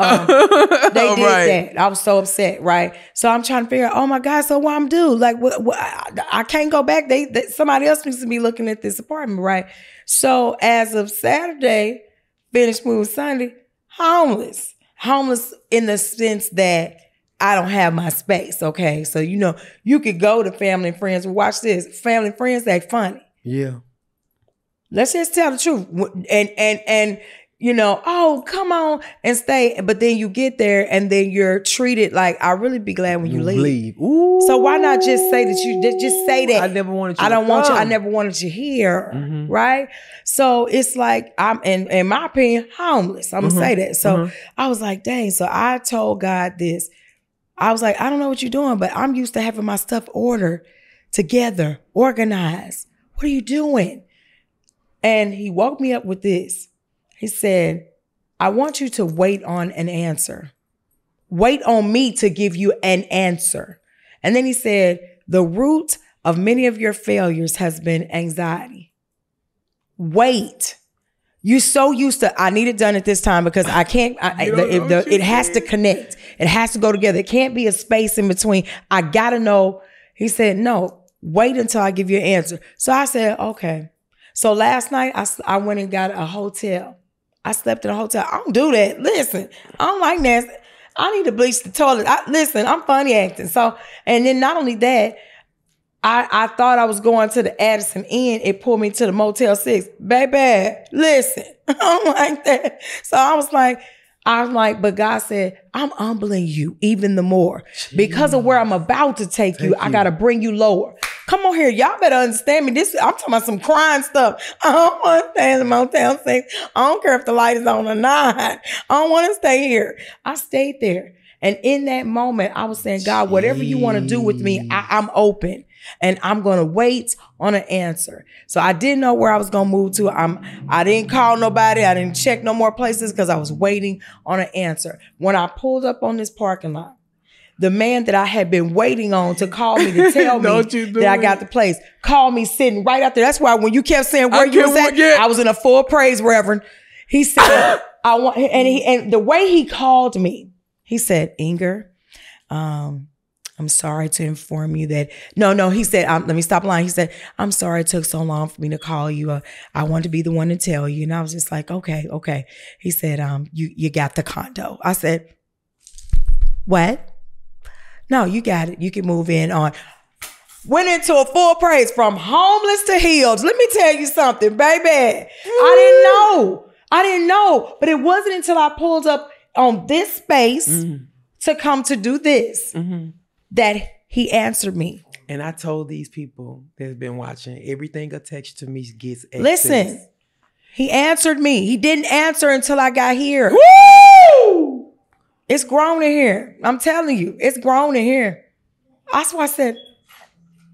they did that. I was so upset, right? So I'm trying to figure out, oh my God, so what I'm do? Like, what, I can't go back. Somebody else needs to be looking at this apartment, right? So as of Saturday, finished moving Sunday, homeless. Homeless in the sense that I don't have my space, okay? So, you could go to family and friends. Watch this. Family and friends act funny. Yeah. Let's just tell the truth. And oh, come on and stay. But then you get there and then you're treated like, I really be glad when you leave. Ooh. So why not just say that you just say that? I never wanted you. I never wanted you here. Right? So it's like, I'm in my opinion, homeless. I'm gonna say that. So I was like, dang. So I told God this. I was like, I don't know what you're doing, but I'm used to having my stuff ordered together, organized. What are you doing? And he woke me up with this. He said, I want you to wait on an answer. Wait on me to give you an answer. And then he said, the root of many of your failures has been anxiety. Wait. You so used to, I need it done at this time because I can't, it has to connect. It has to go together. It can't be a space in between. I got to know. He said, no, wait until I give you an answer. So I said, okay. So last night I went and got a hotel. I slept in a hotel. I don't do that. Listen, I don't like nasty. I need to bleach the toilet. Listen, I'm funny acting. So, and then not only that, I thought I was going to the Addison Inn. It pulled me to the Motel 6. Baby, listen, I don't like that. So I was like, but God said, I'm humbling you even the more. Jeez. Because of where I'm about to take you, I got to bring you lower. Come on here. Y'all better understand me. I'm talking about some crime stuff. I don't want to stay in the Motel 6. I don't care if the light is on or not. I don't want to stay here. I stayed there. And in that moment, I was saying, God, whatever you want to do with me, I'm open. And I'm going to wait on an answer. So I didn't know where I was going to move to. I didn't call nobody. I didn't check no more places because I was waiting on an answer. When I pulled up on this parking lot, the man that I had been waiting on to call me to tell me that I got the place, called me sitting right out there. That's why when you kept saying where you was at, I was in a full praise, Reverend. He said, I want, and the way he called me, he said, Inger, I'm sorry to inform you that, no, he said, let me stop lying. He said, I'm sorry it took so long for me to call you. I wanted to be the one to tell you. And I was just like, okay. He said, you got the condo. I said, what? No, you got it. You can move in on. Went into a full praise from homeless to healed. Let me tell you something, baby. I didn't know. But it wasn't until I pulled up on this space to come to do this that he answered me. And I told these people that's been watching, everything attached to me gets access. Listen, he answered me. He didn't answer until I got here. Woo! It's grown in here. I'm telling you, it's grown in here. That's why I said,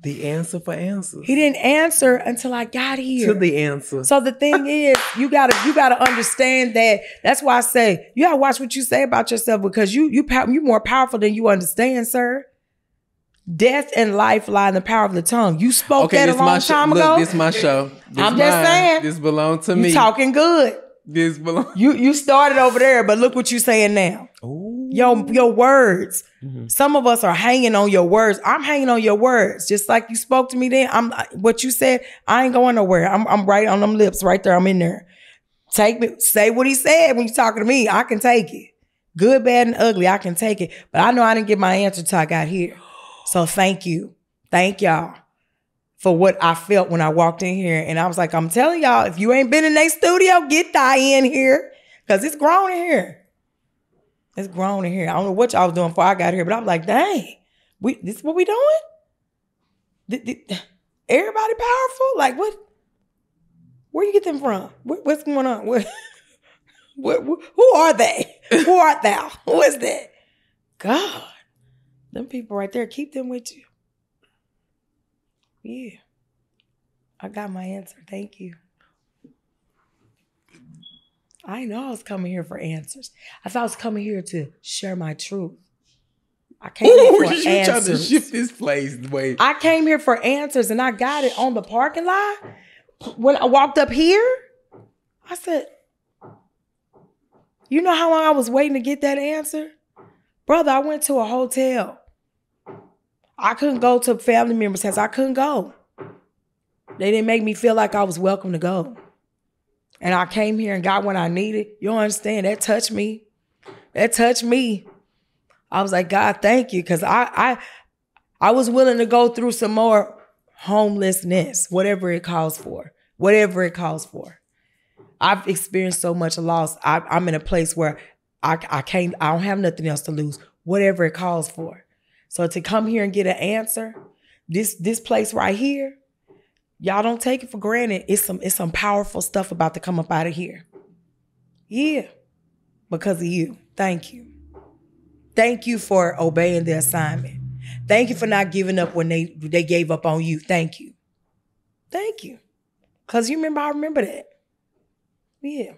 The answer for answers. He didn't answer until I got here. To the answer. So the thing is, you gotta understand that. That's why I say you gotta watch what you say about yourself, because you're more powerful than you understand, sir. Death and life lie in the power of the tongue. You spoke that a long time ago. This is my show. I'm just saying. This belongs to me. You talking good. This belongs. You started over there, but look what you saying now. Ooh. Your words. Mm-hmm. Some of us are hanging on your words. I'm hanging on your words. Just like you spoke to me then. What you said, I ain't going nowhere. I'm right on them lips right there. I'm in there. Say what he said when you're talking to me. I can take it. Good, bad, and ugly. I can take it. But I know I didn't get my answer till I got here. So thank you. Thank y'all for what I felt when I walked in here. And I was like, I'm telling y'all, if you ain't been in their studio, get thy in here. Because it's grown in here. It's grown in here. I don't know what y'all was doing before I got here, but I was like, dang, this is what we doing? Everybody powerful? Like, what? Where you get them from? What's going on? Who are they? Who art thou? Who is that? God. Them people right there, keep them with you. Yeah. I got my answer. Thank you. I know I was coming here for answers. I thought I was coming here to share my truth. I came here for answers. You trying to shift this place? Wait. I came here for answers, and I got it on the parking lot. When I walked up here, I said, you know how long I was waiting to get that answer? Brother, I went to a hotel. I couldn't go to family members' house. I couldn't go. They didn't make me feel like I was welcome to go. And I came here and got what I needed. You don't understand. That touched me. That touched me. I was like, God, thank you. Because I was willing to go through some more homelessness, whatever it calls for. Whatever it calls for. I've experienced so much loss. I'm in a place where I don't have nothing else to lose. Whatever it calls for. So to come here and get an answer, this place right here, y'all don't take it for granted. It's some powerful stuff about to come up out of here. Yeah. Because of you. Thank you. Thank you for obeying the assignment. Thank you for not giving up when they gave up on you. Thank you. Thank you. Because I remember that. Yeah.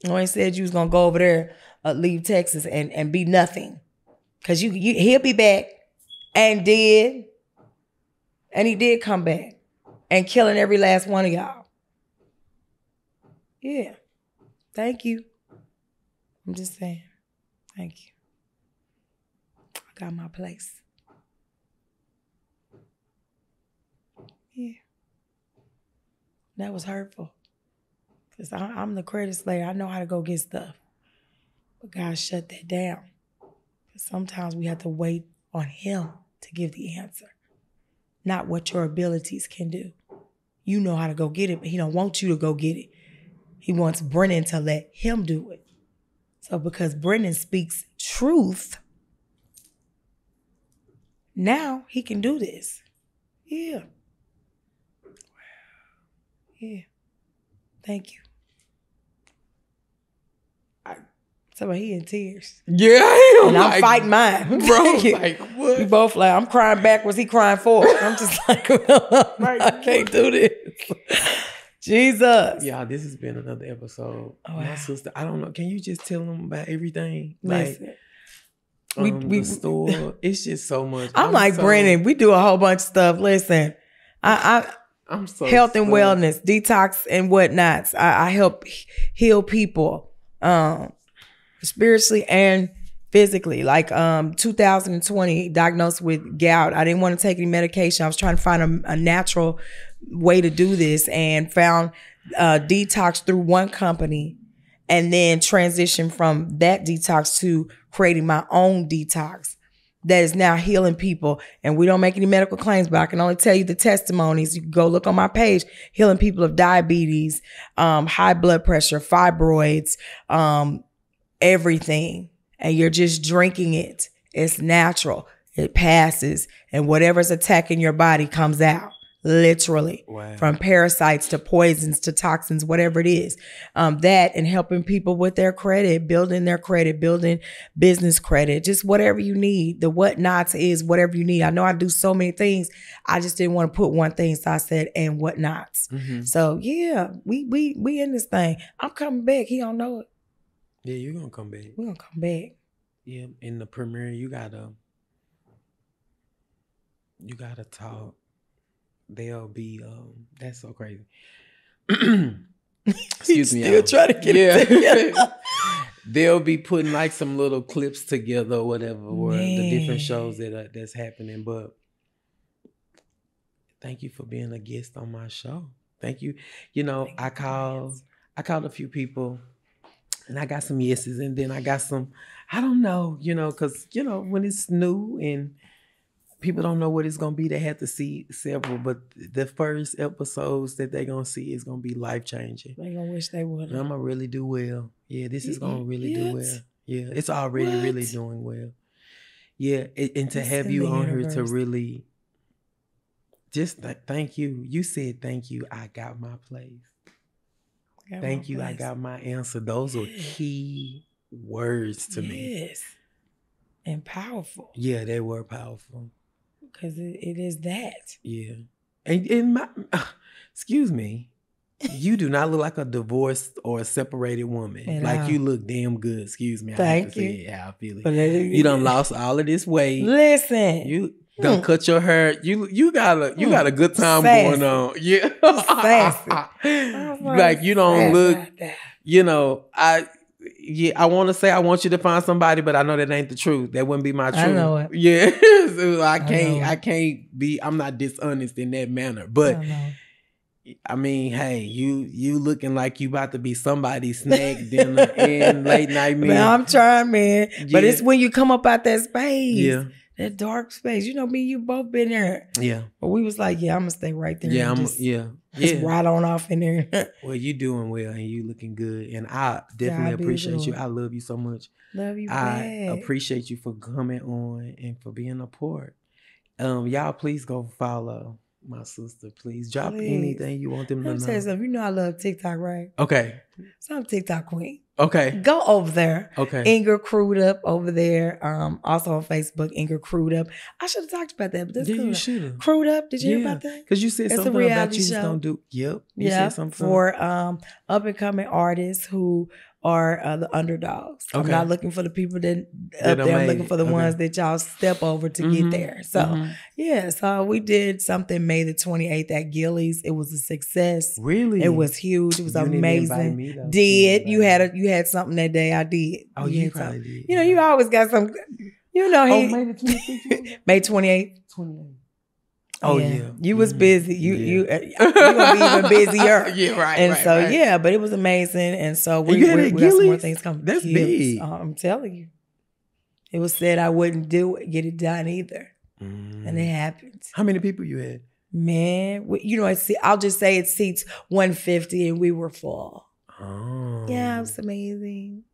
When he said you was going to go over there, leave Texas and be nothing. Because he'll be back. And did. And he did come back. And killing every last one of y'all. Yeah. Thank you. I'm just saying. Thank you. I got my place. Yeah. That was hurtful. Because I'm the credit slayer. I know how to go get stuff. But God shut that down. Because sometimes we have to wait on him to give the answer. Not what your abilities can do. You know how to go get it, but he don't want you to go get it. He wants Brennen to let him do it. So because Brennen speaks truth, now he can do this. Yeah. Yeah. Thank you. So he in tears. Yeah, I am. And I'm fighting mine. Bro, like what? We both like, I'm crying backwards, he crying forward. I'm just like, I can't do this. Jesus. Yeah, this has been another episode. Oh, wow. My sister, I don't know. Can you just tell them about everything? Listen. Like, the store. It's just so much. I'm like Brennen. We do a whole bunch of stuff. Listen, I'm so health and wellness, detox and whatnots. I help heal people, spiritually and physically. Like 2020, diagnosed with gout. I didn't want to take any medication. I was trying to find a natural way to do this, and found detox through one company, and then transitioned from that detox to creating my own detox that is now healing people. And we don't make any medical claims, but I can only tell you the testimonies. You can go look on my page, healing people of diabetes, high blood pressure, fibroids, everything. And you're just drinking it. It's natural. It passes. And whatever's attacking your body comes out. literally. Wow. From parasites to poisons to toxins, whatever it is. That and helping people with their credit, building business credit, just whatever you need. The whatnots is whatever you need. I know I do so many things. I just didn't want to put one thing, so I said and whatnots. Mm-hmm. So yeah, we in this thing. I'm coming back. He don't know it. Yeah, you're gonna come back. We're gonna come back. Yeah, in the premiere, you gotta talk. They'll be that's so crazy. Excuse me. Still trying to get it together. They'll be putting like some little clips together or whatever, or the different shows that's happening. But thank you for being a guest on my show. Thank you. You know, I called a few people, and I got some yeses, and then I got some, I don't know, you know, because, you know, when it's new and people don't know what it's going to be, they have to see several, but the first episodes that they're going to see is going to be life-changing. They're going to wish they would. I'm going to really do well. Yeah, this is going to really do well. Yeah, it's already really doing well. Yeah, and to have you on here to really just thank you. You said thank you, I got my place. Thank you, I got my answer. Those are key words to me. Yes. And powerful. Yeah, they were powerful. Because it is that. Yeah. And my, excuse me, you do not look like a divorced or a separated woman. Like you look damn good. Excuse me. Thank you. Yeah, I feel it. You done lost all of this weight. Listen. You done cut your hair. You got a good time going on. Yeah. Like you don't look, you know, I want to say I want you to find somebody, but I know that ain't the truth. That wouldn't be my truth. I know it. Yeah. So I can't be, I'm not dishonest in that manner. But I mean, hey, you looking like you about to be somebody's snack dinner and late night meal. Man, I'm trying, man. Yeah. But it's when you come up out that space. Yeah. That dark space. You know, me and you both been there. Yeah. But we was like, yeah, I'm gonna stay right there. Yeah, Just right on off in there. Well, you doing well and you looking good. And I definitely appreciate you. I love you so much. Love you I back. appreciate you for coming on and for being a part. Y'all please go follow my sister. Please drop anything you want them to know. Let me tell you something. You know I love TikTok, right? Okay. So I'm TikTok queen. Okay. Go over there. Okay. Ingrid Crewed Up over there. Also on Facebook, Ingrid Crewed Up. I should have talked about that, but that's cool. You should have. Crewed Up. Did you hear about that? Because you said something about you was gonna do. Yep. You said something for up and coming artists who are the underdogs. Okay. I'm not looking for the people that up there. I'm looking for the ones that y'all step over to get there. So so we did something May the 28th at Gillies. It was a success. Really? It was huge. It was amazing. You had something that day. I did. Oh, you probably did. You know, you always got some. You know, May the 26th. May 28th. 28th. Oh yeah. You was busy. You're gonna be even busier. Yeah, right. And right. But it was amazing. And so we got some more things coming. That's big. I'm telling you. It was said I wouldn't get it done either. And it happened. How many people you had? Man, you know, I'll just say it seats 150 and we were full. Oh. Yeah, it was amazing.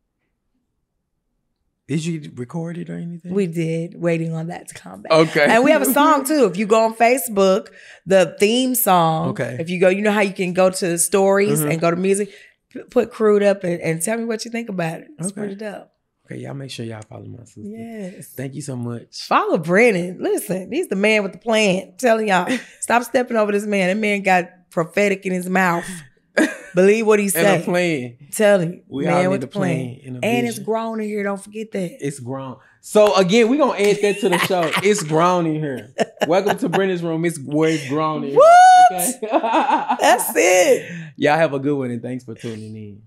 Did you record it or anything? We did, waiting on that to come back. Okay. And we have a song too. If you go on Facebook, the theme song. Okay. If you go, you know how you can go to the stories and go to music, put Crewed Up and tell me what you think about it. It's pretty dope. Okay, y'all make sure y'all follow my sister. Yes. Thank you so much. Follow Brennen. Listen, he's the man with the plan. I'm telling y'all, stop stepping over this man. That man got prophetic in his mouth. Believe what he said. And a plan. Tell you, we man all with need the a plan. And it's grown in here. Don't forget that. It's grown. So again, we're going to add that to the show. It's grown in here. Welcome to Brennen's room. It's where it's grown in here. What? Okay? That's it. Y'all have a good one and thanks for tuning in.